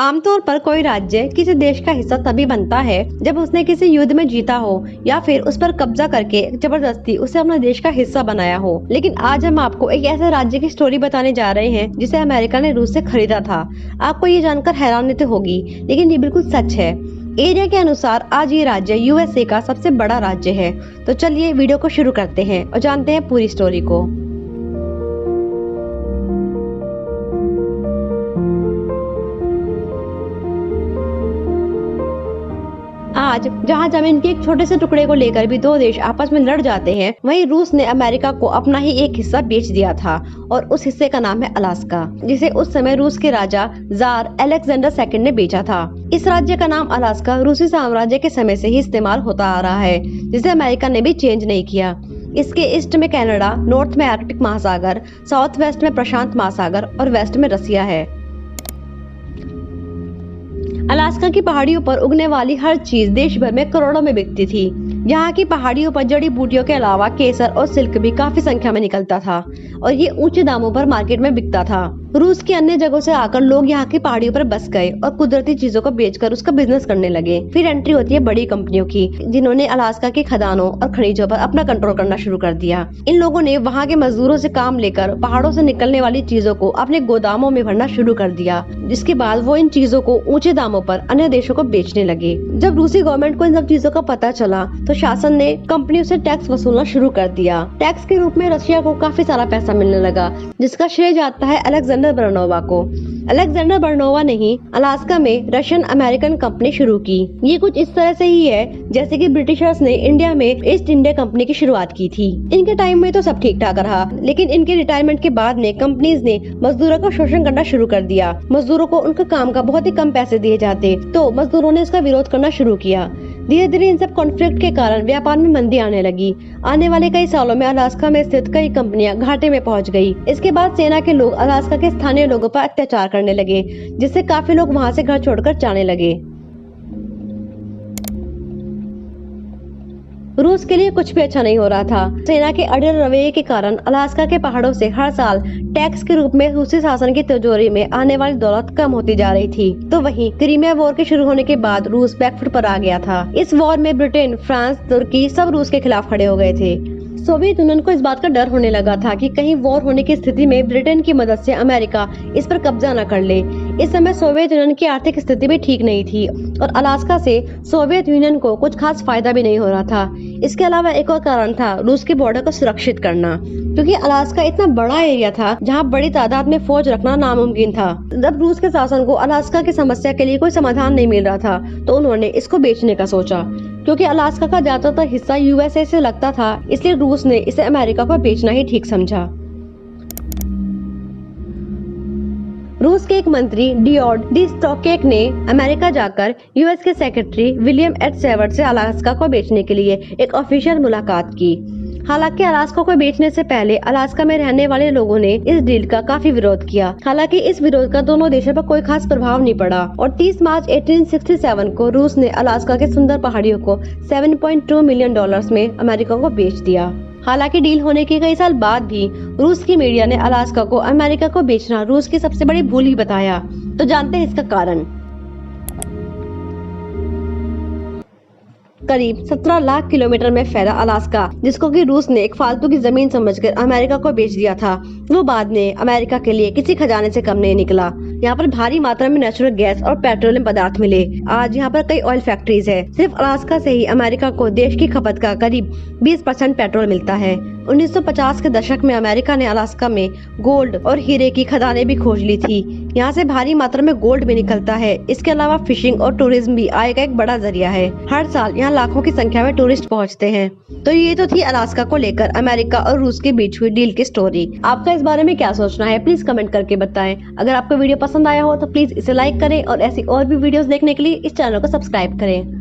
आमतौर पर कोई राज्य किसी देश का हिस्सा तभी बनता है जब उसने किसी युद्ध में जीता हो या फिर उस पर कब्जा करके जबरदस्ती उसे अपने देश का हिस्सा बनाया हो। लेकिन आज हम आपको एक ऐसे राज्य की स्टोरी बताने जा रहे हैं जिसे अमेरिका ने रूस से खरीदा था। आपको ये जानकर हैरानी तो होगी, लेकिन ये बिल्कुल सच है। एरिया के अनुसार आज ये राज्य यूएसए का सबसे बड़ा राज्य है। तो चलिए वीडियो को शुरू करते हैं और जानते हैं पूरी स्टोरी को। आज जहां जमीन के एक छोटे से टुकड़े को लेकर भी दो देश आपस में लड़ जाते हैं, वहीं रूस ने अमेरिका को अपना ही एक हिस्सा बेच दिया था और उस हिस्से का नाम है अलास्का, जिसे उस समय रूस के राजा जार अलेक्जेंडर सेकंड ने बेचा था। इस राज्य का नाम अलास्का रूसी साम्राज्य के समय से ही इस्तेमाल होता आ रहा है, जिसे अमेरिका ने भी चेंज नहीं किया। इसके ईस्ट में कनाडा, नॉर्थ में आर्कटिक महासागर, साउथ वेस्ट में प्रशांत महासागर और वेस्ट में रसिया है। अलास्का की पहाड़ियों पर उगने वाली हर चीज देश भर में करोड़ों में बिकती थी। यहाँ की पहाड़ियों पर जड़ी बूटियों के अलावा केसर और सिल्क भी काफी संख्या में निकलता था और ये ऊंचे दामों पर मार्केट में बिकता था। रूस की अन्य जगहों से आकर लोग यहाँ की पहाड़ियों पर बस गए और कुदरती चीजों को बेचकर उसका बिजनेस करने लगे। फिर एंट्री होती है बड़ी कंपनियों की, जिन्होंने अलास्का के खदानों और खनिजों पर अपना कंट्रोल करना शुरू कर दिया। इन लोगों ने वहाँ के मजदूरों से काम लेकर पहाड़ों से निकलने वाली चीजों को अपने गोदामों में भरना शुरू कर दिया, जिसके बाद वो इन चीजों को ऊंचे दामों पर अन्य देशों को बेचने लगे। जब रूसी गवर्नमेंट को इन सब चीजों का पता चला तो शासन ने कंपनियों से टैक्स वसूलना शुरू कर दिया। टैक्स के रूप में रशिया को काफी सारा पैसा मिलने लगा, जिसका श्रेय जाता है अलेक्जेंडर बर्नोवा को। अलेक्जेंडर बर्नोवा ने ही अलास्का में रशियन अमेरिकन कंपनी शुरू की। ये कुछ इस तरह से ही है जैसे कि ब्रिटिशर्स ने इंडिया में ईस्ट इंडिया कंपनी की शुरुआत की थी। इनके टाइम में तो सब ठीक ठाक रहा, लेकिन इनके रिटायरमेंट के बाद ने कंपनीज ने मजदूरों का शोषण करना शुरू कर दिया। मजदूरों को उनके काम का बहुत ही कम पैसे दिए जाते, तो मजदूरों ने इसका विरोध करना शुरू किया। धीरे धीरे इन सब कॉन्फ्लिक्ट के कारण व्यापार में मंदी आने लगी। आने वाले कई सालों में अलास्का में स्थित कई कंपनियां घाटे में पहुंच गई। इसके बाद सेना के लोग अलास्का के स्थानीय लोगों पर अत्याचार करने लगे, जिससे काफी लोग वहां से घर छोड़कर जाने लगे। रूस के लिए कुछ भी अच्छा नहीं हो रहा था। सेना के अड़ियल रवैये के कारण अलास्का के पहाड़ों से हर साल टैक्स के रूप में रूसी शासन की तिजोरी में आने वाली दौलत कम होती जा रही थी। तो वहीं क्रीमिया वॉर के शुरू होने के बाद रूस बैकफुट पर आ गया था। इस वॉर में ब्रिटेन, फ्रांस, तुर्की सब रूस के खिलाफ खड़े हो गए थे। सोवियत यूनियन को इस बात का डर होने लगा था कि कहीं वॉर होने की स्थिति में ब्रिटेन की मदद से अमेरिका इस पर कब्जा न कर ले। इस समय सोवियत यूनियन की आर्थिक स्थिति भी ठीक नहीं थी और अलास्का से सोवियत यूनियन को कुछ खास फायदा भी नहीं हो रहा था। इसके अलावा एक और कारण था रूस के बॉर्डर को सुरक्षित करना, क्योंकि अलास्का इतना बड़ा एरिया था जहां बड़ी तादाद में फौज रखना नामुमकिन था। जब रूस के शासन को अलास्का की समस्या के लिए कोई समाधान नहीं मिल रहा था, तो उन्होंने इसको बेचने का सोचा। क्योंकि अलास्का का ज्यादातर हिस्सा यूएसए से लगता था, इसलिए रूस ने इसे अमेरिका को बेचना ही ठीक समझा। रूस के एक मंत्री डियोड डी स्टोकेक ने अमेरिका जाकर यूएस के सेक्रेटरी विलियम एच सेवर्ट से अलास्का को बेचने के लिए एक ऑफिशियल मुलाकात की। हालांकि अलास्का को बेचने से पहले अलास्का में रहने वाले लोगों ने इस डील का काफी विरोध किया। हालांकि इस विरोध का दोनों देशों पर कोई खास प्रभाव नहीं पड़ा और 30 मार्च 1867 को रूस ने अलास्का के सुंदर पहाड़ियों को $7.2 मिलियन में अमेरिका को बेच दिया। हालांकि डील होने के कई साल बाद भी रूस की मीडिया ने अलास्का को अमेरिका को बेचना रूस की सबसे बड़ी भूल ही बताया। तो जानते हैं इसका कारण। करीब 17 लाख किलोमीटर में फैला अलास्का, जिसको कि रूस ने एक फालतू की जमीन समझकर अमेरिका को बेच दिया था, वो बाद में अमेरिका के लिए किसी खजाने से कम नहीं निकला। यहाँ पर भारी मात्रा में नेचुरल गैस और पेट्रोलियम पदार्थ मिले। आज यहाँ पर कई ऑयल फैक्ट्रीज है। सिर्फ अलास्का से ही अमेरिका को देश की खपत का करीब 20% पेट्रोल मिलता है। 1950 के दशक में अमेरिका ने अलास्का में गोल्ड और हीरे की खदानें भी खोज ली थी। यहाँ से भारी मात्रा में गोल्ड भी निकलता है। इसके अलावा फिशिंग और टूरिज्म भी आय का एक बड़ा जरिया है। हर साल यहाँ लाखों की संख्या में टूरिस्ट पहुँचते हैं। तो ये तो थी अलास्का को लेकर अमेरिका और रूस के बीच हुई डील की स्टोरी। आपका इस बारे में क्या सोचना है, प्लीज कमेंट करके बताएं। अगर आपको वीडियो पसंद आया हो तो प्लीज इसे लाइक करें और ऐसी और भी वीडियोस देखने के लिए इस चैनल को सब्सक्राइब करें।